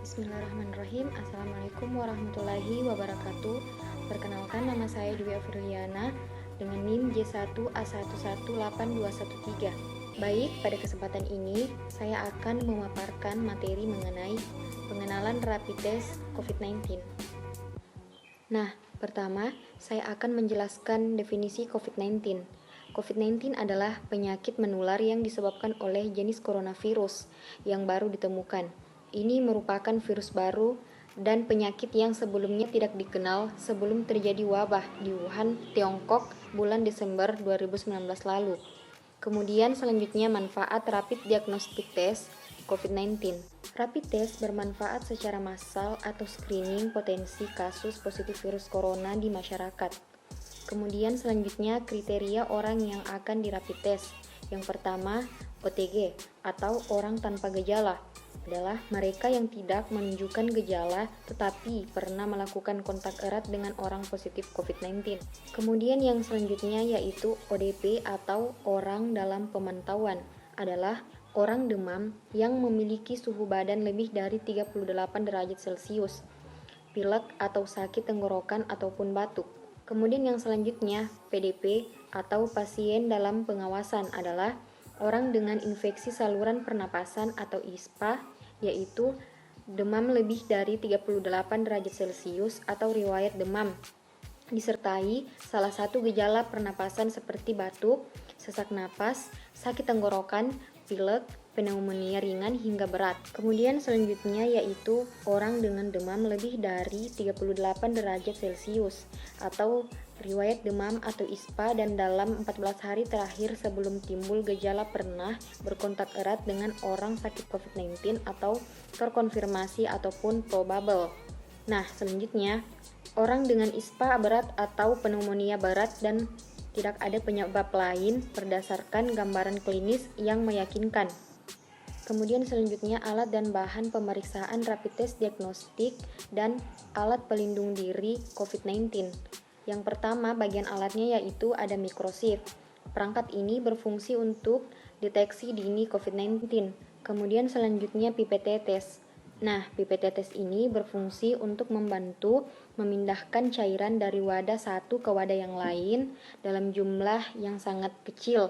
Bismillahirrahmanirrahim. Assalamualaikum warahmatullahi wabarakatuh. Perkenalkan, nama saya Dwi Afriliana dengan NIM J1A1181213. Baik, pada kesempatan ini saya akan memaparkan materi mengenai pengenalan rapid test COVID-19. Nah, pertama saya akan menjelaskan definisi COVID-19. COVID-19 adalah penyakit menular yang disebabkan oleh jenis coronavirus yang baru ditemukan. Ini merupakan virus baru dan penyakit yang sebelumnya tidak dikenal sebelum terjadi wabah di Wuhan, Tiongkok bulan Desember 2019 lalu. Kemudian selanjutnya manfaat rapid diagnostic test COVID-19. Rapid test bermanfaat secara massal atau screening potensi kasus positif virus corona di masyarakat. Kemudian selanjutnya kriteria orang yang akan di rapid test. Yang pertama, OTG atau orang tanpa gejala adalah mereka yang tidak menunjukkan gejala tetapi pernah melakukan kontak erat dengan orang positif COVID-19. Kemudian yang selanjutnya yaitu ODP atau orang dalam pemantauan adalah orang demam yang memiliki suhu badan lebih dari 38 derajat Celcius, pilek atau sakit tenggorokan ataupun batuk. Kemudian yang selanjutnya PDP atau pasien dalam pengawasan adalah orang dengan infeksi saluran pernapasan atau ISPA, yaitu demam lebih dari 38 derajat Celcius atau riwayat demam disertai salah satu gejala pernapasan seperti batuk, sesak napas, sakit tenggorokan, pilek, pneumonia ringan hingga berat. Kemudian selanjutnya yaitu orang dengan demam lebih dari 38 derajat Celcius atau riwayat demam atau ISPA dan dalam 14 hari terakhir sebelum timbul gejala pernah berkontak erat dengan orang sakit COVID-19 atau terkonfirmasi ataupun probable. Nah, selanjutnya orang dengan ISPA berat atau pneumonia berat dan tidak ada penyebab lain berdasarkan gambaran klinis yang meyakinkan. Kemudian selanjutnya alat dan bahan pemeriksaan rapid test diagnostik dan alat pelindung diri COVID-19. Yang pertama, bagian alatnya yaitu ada microchip. Perangkat ini berfungsi untuk deteksi dini COVID-19. Kemudian selanjutnya pipette test. Nah, pipette test ini berfungsi untuk membantu memindahkan cairan dari wadah satu ke wadah yang lain dalam jumlah yang sangat kecil,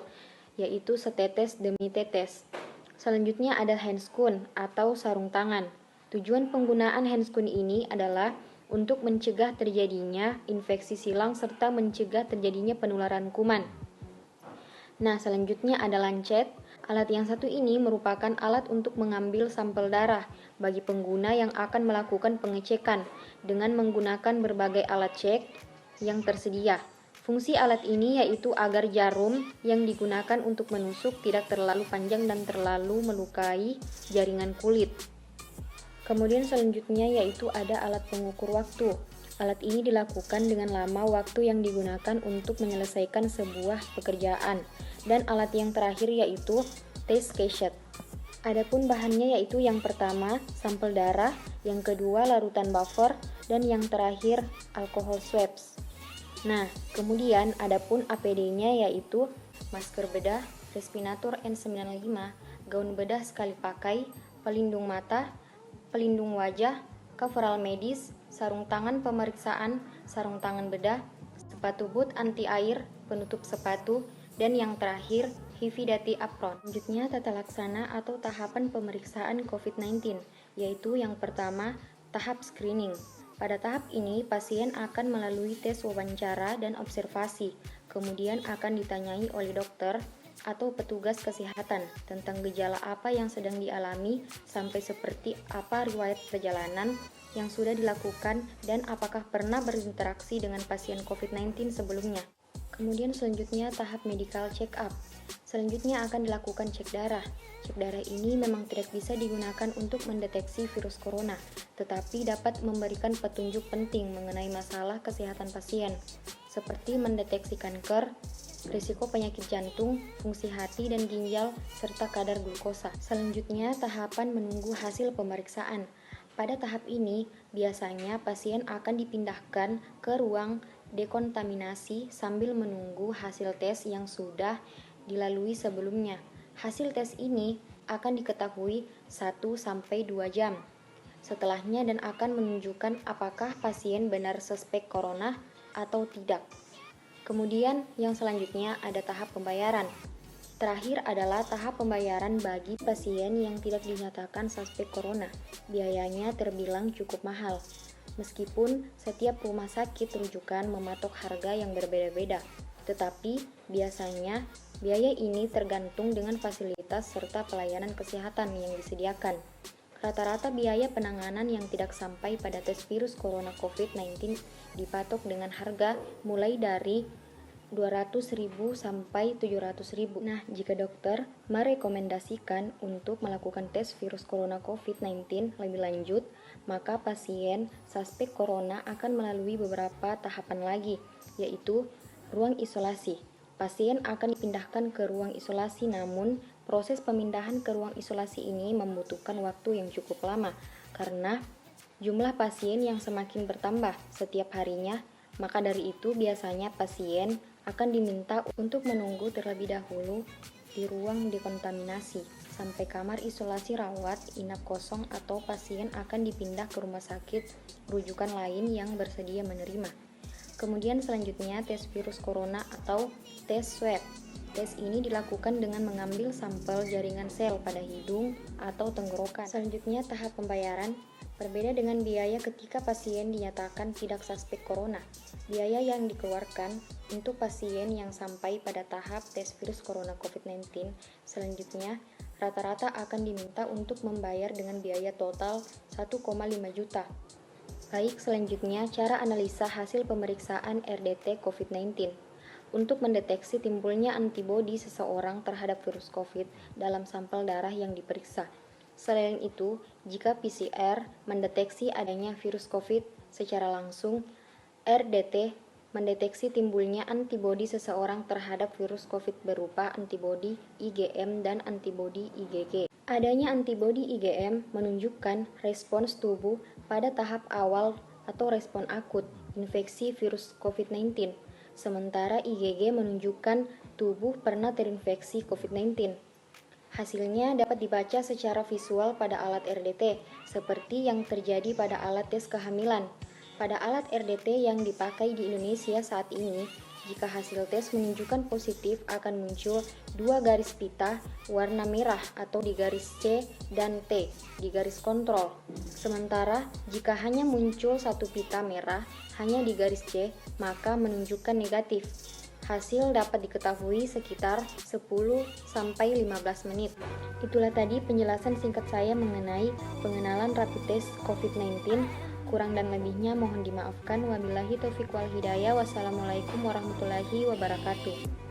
yaitu setetes demi tetes. Selanjutnya ada handscoon atau sarung tangan. Tujuan penggunaan handscoon ini adalah untuk mencegah terjadinya infeksi silang serta mencegah terjadinya penularan kuman. Nah, selanjutnya ada lancet. Alat yang satu ini merupakan alat untuk mengambil sampel darah bagi pengguna yang akan melakukan pengecekan dengan menggunakan berbagai alat cek yang tersedia. Fungsi alat ini yaitu agar jarum yang digunakan untuk menusuk tidak terlalu panjang dan terlalu melukai jaringan kulit. Kemudian selanjutnya yaitu ada alat pengukur waktu. Alat ini dilakukan dengan lama waktu yang digunakan untuk menyelesaikan sebuah pekerjaan. Dan alat yang terakhir yaitu test cassette. Adapun bahannya yaitu yang pertama sampel darah, yang kedua larutan buffer, dan yang terakhir alcohol swabs. Nah, kemudian adapun APD-nya yaitu masker bedah, respirator N95, gaun bedah sekali pakai, pelindung mata, pelindung wajah, coverall medis, sarung tangan pemeriksaan, sarung tangan bedah, sepatu boot anti air, penutup sepatu, dan yang terakhir Hifidati apron. Selanjutnya tata laksana atau tahapan pemeriksaan COVID-19, yaitu yang pertama tahap screening. Pada tahap ini pasien akan melalui tes wawancara dan observasi, kemudian akan ditanyai oleh dokter atau petugas kesehatan tentang gejala apa yang sedang dialami sampai seperti apa riwayat perjalanan yang sudah dilakukan dan apakah pernah berinteraksi dengan pasien COVID-19 sebelumnya. Kemudian selanjutnya tahap medical check up. Selanjutnya akan dilakukan cek darah. Cek darah ini memang tidak bisa digunakan untuk mendeteksi virus corona, tetapi dapat memberikan petunjuk penting mengenai masalah kesehatan pasien, seperti mendeteksi kanker, risiko penyakit jantung, fungsi hati dan ginjal, serta kadar glukosa. Selanjutnya, tahapan menunggu hasil pemeriksaan. Pada tahap ini, biasanya pasien akan dipindahkan ke ruang dekontaminasi sambil menunggu hasil tes yang sudah dilalui sebelumnya. Hasil tes ini akan diketahui 1-2 jam. setelahnya dan akan menunjukkan apakah pasien benar suspek corona atau tidak. Kemudian yang selanjutnya ada tahap pembayaran. Terakhir adalah tahap pembayaran bagi pasien yang tidak dinyatakan suspek corona. Biayanya terbilang cukup mahal, meskipun setiap rumah sakit rujukan mematok harga yang berbeda-beda. Tetapi biasanya biaya ini tergantung dengan fasilitas serta pelayanan kesehatan yang disediakan. Rata-rata biaya penanganan yang tidak sampai pada tes virus corona COVID-19 dipatok dengan harga mulai dari 200.000 sampai 700.000. Nah, jika dokter merekomendasikan untuk melakukan tes virus corona COVID-19 lebih lanjut, maka pasien suspek corona akan melalui beberapa tahapan lagi, yaitu ruang isolasi. Pasien akan dipindahkan ke ruang isolasi, namun proses pemindahan ke ruang isolasi ini membutuhkan waktu yang cukup lama karena jumlah pasien yang semakin bertambah setiap harinya. Maka dari itu biasanya pasien akan diminta untuk menunggu terlebih dahulu di ruang dekontaminasi sampai kamar isolasi rawat inap kosong atau pasien akan dipindah ke rumah sakit rujukan lain yang bersedia menerima. Kemudian selanjutnya tes virus corona atau tes swab. Tes ini dilakukan dengan mengambil sampel jaringan sel pada hidung atau tenggorokan. Selanjutnya tahap pembayaran. Berbeda dengan biaya ketika pasien dinyatakan tidak suspek corona. Biaya yang dikeluarkan untuk pasien yang sampai pada tahap tes virus corona COVID-19 selanjutnya rata-rata akan diminta untuk membayar dengan biaya total 1,5 juta. Baik, selanjutnya cara analisa hasil pemeriksaan RDT COVID-19. Untuk mendeteksi timbulnya antibodi seseorang terhadap virus COVID dalam sampel darah yang diperiksa. Selain itu, jika PCR mendeteksi adanya virus COVID secara langsung, RDT mendeteksi timbulnya antibodi seseorang terhadap virus COVID berupa antibodi IgM dan antibodi IgG. Adanya antibodi IgM menunjukkan respons tubuh pada tahap awal atau respon akut infeksi virus COVID-19, sementara IgG menunjukkan tubuh pernah terinfeksi COVID-19. Hasilnya dapat dibaca secara visual pada alat RDT, seperti yang terjadi pada alat tes kehamilan. Pada alat RDT yang dipakai di Indonesia saat ini, jika hasil tes menunjukkan positif akan muncul dua garis pita warna merah atau di garis C dan T di garis kontrol. Sementara jika hanya muncul satu pita merah hanya di garis C, maka menunjukkan negatif. Hasil dapat diketahui sekitar 10-15 menit. Itulah tadi penjelasan singkat saya mengenai pengenalan rapid test COVID-19. Kurang dan lebihnya mohon dimaafkan. Wabillahi taufiq wal hidayah. Wassalamualaikum warahmatullahi wabarakatuh.